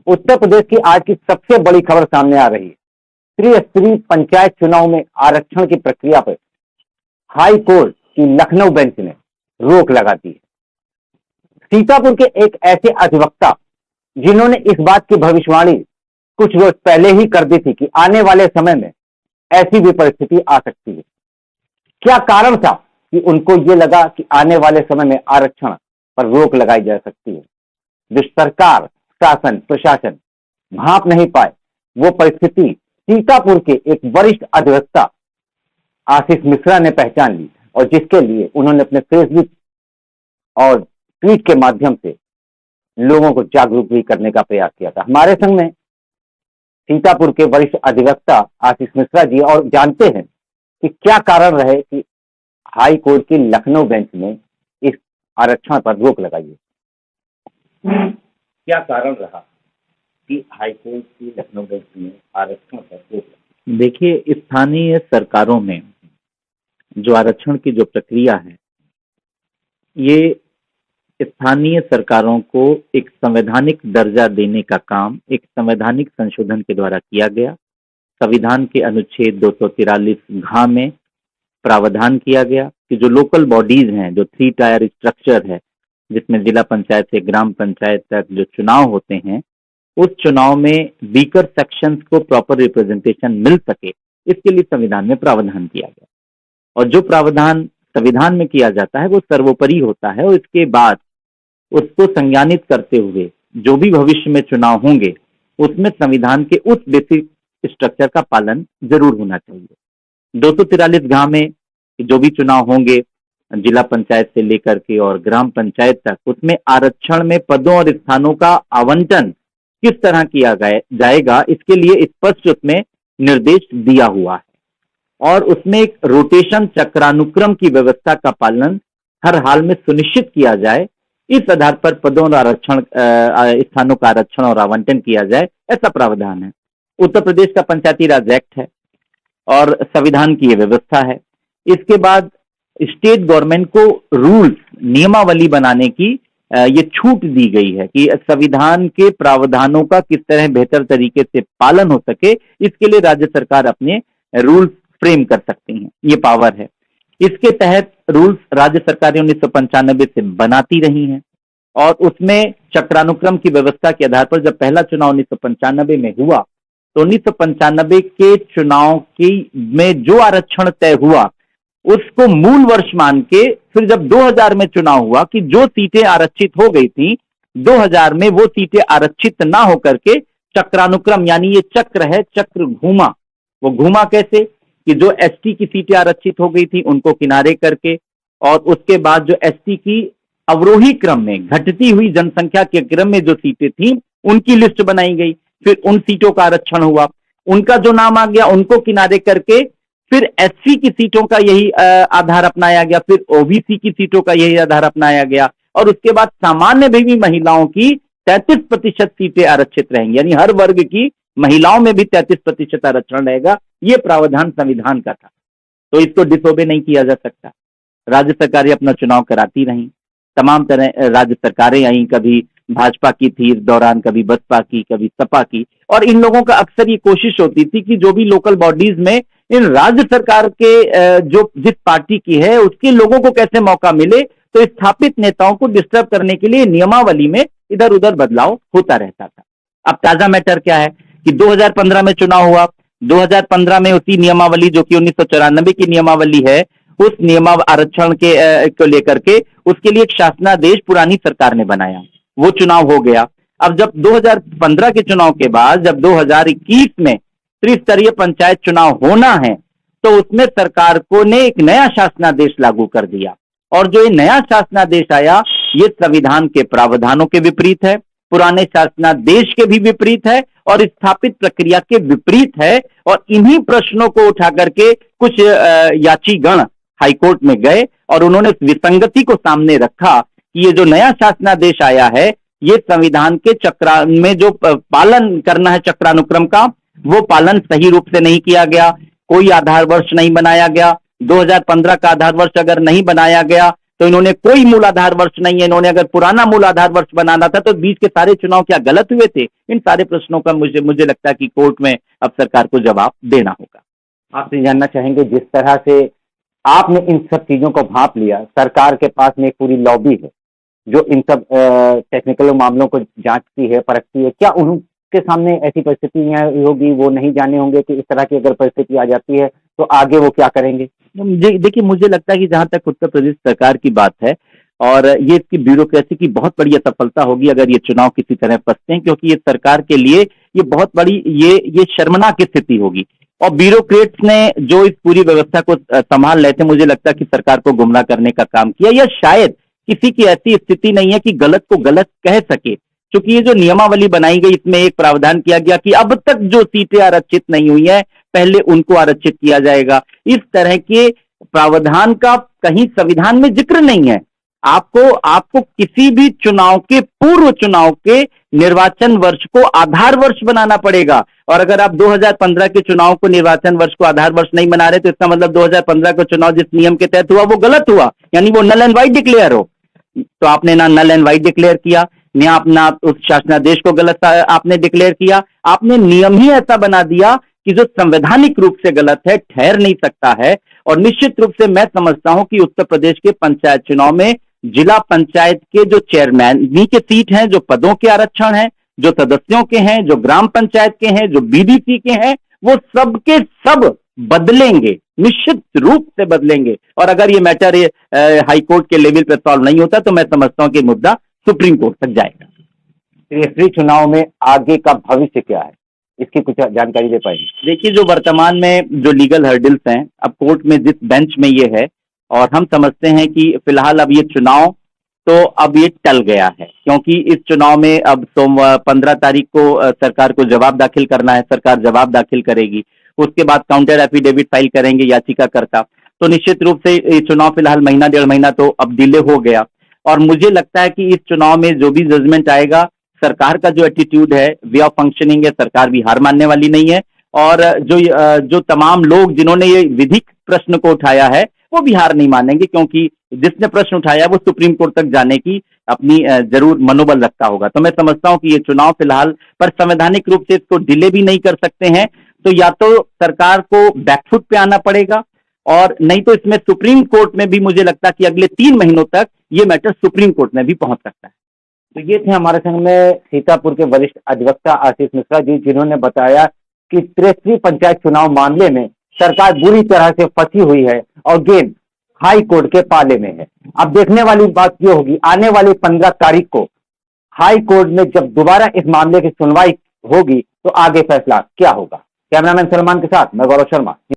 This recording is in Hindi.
उत्तर प्रदेश की आज की सबसे बड़ी खबर सामने आ रही है। त्रिस्तरीय पंचायत चुनाव में आरक्षण की प्रक्रिया पर हाई कोर्ट की लखनऊ बेंच ने रोक लगा दी है। सीतापुर के एक ऐसे अधिवक्ता जिन्होंने इस बात की भविष्यवाणी कुछ रोज पहले ही कर दी थी कि आने वाले समय में ऐसी भी परिस्थिति आ सकती है। क्या कारण था कि उनको ये लगा कि आने वाले समय में आरक्षण पर रोक लगाई जा सकती है? जो सरकार, शासन, प्रशासन भांप नहीं पाए, वो परिस्थिति सीतापुर के एक वरिष्ठ अधिवक्ता आशीष मिश्रा ने पहचान ली और जिसके लिए उन्होंने अपने फेसबुक और ट्वीट के माध्यम से लोगों को जागरूक भी करने का प्रयास किया था। हमारे संग में सीतापुर के वरिष्ठ अधिवक्ता आशीष मिश्रा जी, और जानते हैं कि क्या कारण रहे कि हाई कोर्ट की लखनऊ बेंच ने इस आरक्षण पर रोक लगाई है। क्या कारण रहा कि हाई कोर्ट की लखनऊ बेंच ने आरक्षण पर रोक लगाई? देखिए, स्थानीय सरकारों में जो आरक्षण की जो प्रक्रिया है, ये स्थानीय सरकारों को एक संवैधानिक दर्जा देने का काम एक संवैधानिक संशोधन के द्वारा किया गया। संविधान के अनुच्छेद 243 घ में प्रावधान किया गया कि जो लोकल बॉडीज हैं, जो 3 टायर स्ट्रक्चर है, जिसमें जिला पंचायत से ग्राम पंचायत तक जो चुनाव होते हैं, उस चुनाव में वीकर सेक्शंस को प्रॉपर रिप्रेजेंटेशन मिल सके, इसके लिए संविधान में प्रावधान किया गया। और जो प्रावधान संविधान में किया जाता है वो सर्वोपरि होता है और इसके बाद उसको संज्ञानित करते हुए जो भी भविष्य में चुनाव होंगे उसमें संविधान के उस बेसिक स्ट्रक्चर का पालन जरूर होना चाहिए। 243 घ में जो भी चुनाव होंगे जिला पंचायत से लेकर के और ग्राम पंचायत तक, उसमें आरक्षण में पदों और स्थानों का आवंटन किस तरह किया जाएगा, इसके लिए स्पष्ट उसमें निर्देश दिया हुआ है। और उसमें एक रोटेशन चक्रानुक्रम की व्यवस्था का पालन हर हाल में सुनिश्चित किया जाए। इस आधार पर पदों और आरक्षण स्थानों का आरक्षण और आवंटन किया जाए, ऐसा प्रावधान है। उत्तर प्रदेश का पंचायती राज एक्ट है और संविधान की यह व्यवस्था है। इसके बाद स्टेट गवर्नमेंट को रूल्स, नियमावली बनाने की ये छूट दी गई है कि संविधान के प्रावधानों का किस तरह बेहतर तरीके से पालन हो सके, इसके लिए राज्य सरकार अपने रूल्स फ्रेम कर सकती हैं, ये पावर है। इसके तहत रूल्स राज्य सरकारें 1995 से बनाती रही हैं और उसमें चक्रानुक्रम की व्यवस्था के आधार पर जब पहला चुनाव 1995 में हुआ तो 1995 के चुनाव की में जो आरक्षण तय हुआ उसको मूल वर्ष मान के फिर जब 2000 में चुनाव हुआ कि जो सीटें आरक्षित हो गई थी 2000 में वो सीटें आरक्षित ना होकर के चक्रानुक्रम, यानी ये चक्र है, चक्र घूमा। वो घूमा कैसे कि जो एसटी की सीटें आरक्षित हो गई थी उनको किनारे करके, और उसके बाद जो एसटी की अवरोही क्रम में घटती हुई जनसंख्या के क्रम में जो सीटें थी उनकी लिस्ट बनाई गई, फिर उन सीटों का आरक्षण हुआ, उनका जो नाम आ गया उनको किनारे करके फिर एससी की सीटों का यही आधार अपनाया गया, फिर ओबीसी की सीटों का यही आधार अपनाया गया, और उसके बाद सामान्य भी महिलाओं की 33% सीटें आरक्षित रहेंगी, यानी हर वर्ग की महिलाओं में भी 33% आरक्षण रहेगा। ये प्रावधान संविधान का था, तो इसको डिसोबे नहीं किया जा सकता। राज्य सरकारें अपना चुनाव कराती रहीं, तमाम तरह राज्य सरकारें आई, कभी भाजपा की थी इस दौरान, कभी बसपा की, कभी सपा की, और इन लोगों का अक्सर ये कोशिश होती थी कि जो भी लोकल बॉडीज में इन राज्य सरकार के जो जिस पार्टी की है उसके लोगों को कैसे मौका मिले, तो स्थापित नेताओं को डिस्टर्ब करने के लिए नियमावली में इधर उधर बदलाव होता रहता था। अब ताजा मैटर क्या है कि 2015 में चुनाव हुआ, 2015 में उसी नियमावली जो कि 1994 की नियमावली है, उस आरक्षण के को लेकर के उसके लिए एक शासनादेश पुरानी सरकार ने बनाया, वो चुनाव हो गया। अब जब 2015 के चुनाव के बाद जब 2021 में त्रिस्तरीय पंचायत चुनाव होना है तो उसमें सरकार को ने एक नया शासनादेश लागू कर दिया, और जो ये नया शासनादेश आया ये संविधान के प्रावधानों के विपरीत है, पुराने शासनादेश के भी विपरीत है और स्थापित प्रक्रिया के विपरीत है। और इन्हीं प्रश्नों को उठा करके कुछ याचीगण हाईकोर्ट में गए और उन्होंने विसंगति को सामने रखा कि ये जो नया शासनादेश आया है ये संविधान के चक्र में जो पालन करना है चक्रानुक्रम का, वो पालन सही रूप से नहीं किया गया। कोई आधार वर्ष नहीं बनाया गया, 2015 का आधार वर्ष अगर नहीं बनाया गया तो इन्होंने कोई मूलाधार वर्ष नहीं है, इन्होंने अगर पुराना मूलाधार वर्ष बनाना था तो बीच के सारे चुनाव क्या गलत हुए थे? इन सारे प्रश्नों का मुझे लगता है कि कोर्ट में अब सरकार को जवाब देना होगा। आपसे जानना चाहेंगे, जिस तरह से आपने इन सब चीजों को भांप लिया, सरकार के पास में एक पूरी लॉबी है जो इन सब टेक्निकल मामलों को जांचती है, परखती है, क्या उनके सामने ऐसी परिस्थितियां होगी, वो नहीं जाने होंगे कि इस तरह की अगर परिस्थिति आ जाती है तो आगे वो क्या करेंगे? देखिए, मुझे लगता है कि जहां तक उत्तर प्रदेश सरकार की बात है, और ये इसकी ब्यूरोक्रेसी की बहुत बड़ी असफलता होगी अगर ये चुनाव किसी तरह फंसते हैं, क्योंकि ये सरकार के लिए ये बहुत बड़ी ये शर्मनाक स्थिति होगी। और ब्यूरोक्रेट्स ने जो इस पूरी व्यवस्था को संभाल रहे थे, मुझे लगता है कि सरकार को गुमराह करने का काम किया, या शायद किसी की ऐसी स्थिति नहीं है कि गलत को गलत कह सके। क्योंकि ये जो नियमावली बनाई गई, इसमें एक प्रावधान किया गया कि अब तक जो सीटें आरक्षित नहीं हुई है पहले उनको आरक्षित किया जाएगा। इस तरह के प्रावधान का कहीं संविधान में जिक्र नहीं है। आपको किसी भी चुनाव के पूर्व चुनाव के निर्वाचन वर्ष को आधार वर्ष बनाना पड़ेगा। और अगर आप 2015 के चुनाव को निर्वाचन वर्ष को आधार वर्ष नहीं बना रहे तो इसका मतलब 2015 का चुनाव जिस नियम के तहत हुआ वो गलत हुआ, यानी वो नल एंड वाइट डिक्लेयर हो। तो आपने ना नल एंड वाइट डिक्लेयर किया, ना अपना उस शासनादेश को गलत आपने डिक्लेयर किया, आपने नियम ही ऐसा बना दिया कि जो संवैधानिक रूप से गलत है, ठहर नहीं सकता है। और निश्चित रूप से मैं समझता हूं कि उत्तर प्रदेश के पंचायत चुनाव में जिला पंचायत के जो चेयरमैन के सीट हैं, जो पदों के आरक्षण हैं, जो सदस्यों के हैं, जो ग्राम पंचायत के हैं, जो बीडीसी के हैं, वो सब के सब बदलेंगे, निश्चित रूप से बदलेंगे। और अगर ये मैटर हाईकोर्ट के लेवल पर सॉल्व नहीं होता तो मैं समझता हूं कि मुद्दा सुप्रीम कोर्ट तक जाएगा। त्रिस्तरीय चुनाव में आगे का भविष्य क्या है, इसकी कुछ जानकारी दे पाएंगे? देखिए, जो वर्तमान में जो लीगल हर्डल्स हैं, अब कोर्ट में जिस बेंच में ये है, और हम समझते हैं कि फिलहाल अब ये चुनाव तो अब ये टल गया है, क्योंकि इस चुनाव में अब 15 तारीख को सरकार को जवाब दाखिल करना है, सरकार जवाब दाखिल करेगी, उसके बाद काउंटर एफिडेविट फाइल करेंगे याचिकाकर्ता। तो निश्चित रूप से ये चुनाव फिलहाल महीना डेढ़ महीना तो अब डिले हो गया। और मुझे लगता है कि इस चुनाव में जो भी जजमेंट आएगा, सरकार का जो एटीट्यूड है, वे ऑफ फंक्शनिंग है, सरकार भी हार मानने वाली नहीं है। और जो तमाम लोग जिन्होंने ये विधिक प्रश्न को उठाया है वो भी हार नहीं मानेंगे, क्योंकि जिसने प्रश्न उठाया वो सुप्रीम कोर्ट तक जाने की अपनी जरूर मनोबल रखता होगा। तो मैं समझता हूं कि ये चुनाव फिलहाल पर संवैधानिक रूप से इसको डिले भी नहीं कर सकते हैं। तो या तो सरकार को बैकफुट पे आना पड़ेगा, और नहीं तो इसमें सुप्रीम कोर्ट में भी मुझे लगता है कि अगले 3 महीनों तक ये मैटर सुप्रीम कोर्ट में भी पहुंच सकता है। तो ये थे हमारे संग में सीतापुर के वरिष्ठ अधिवक्ता आशीष मिश्रा जी, जिन्होंने बताया कि त्रिस्तरीय पंचायत चुनाव मामले में सरकार बुरी तरह से फंसी हुई है और गेम हाई कोर्ट के पाले में है। अब देखने वाली बात ये होगी, आने वाली 15 तारीख को हाई कोर्ट में जब दोबारा इस मामले की सुनवाई होगी तो आगे फैसला क्या होगा। कैमरामैन सलमान के साथ मैं गौरव शर्मा।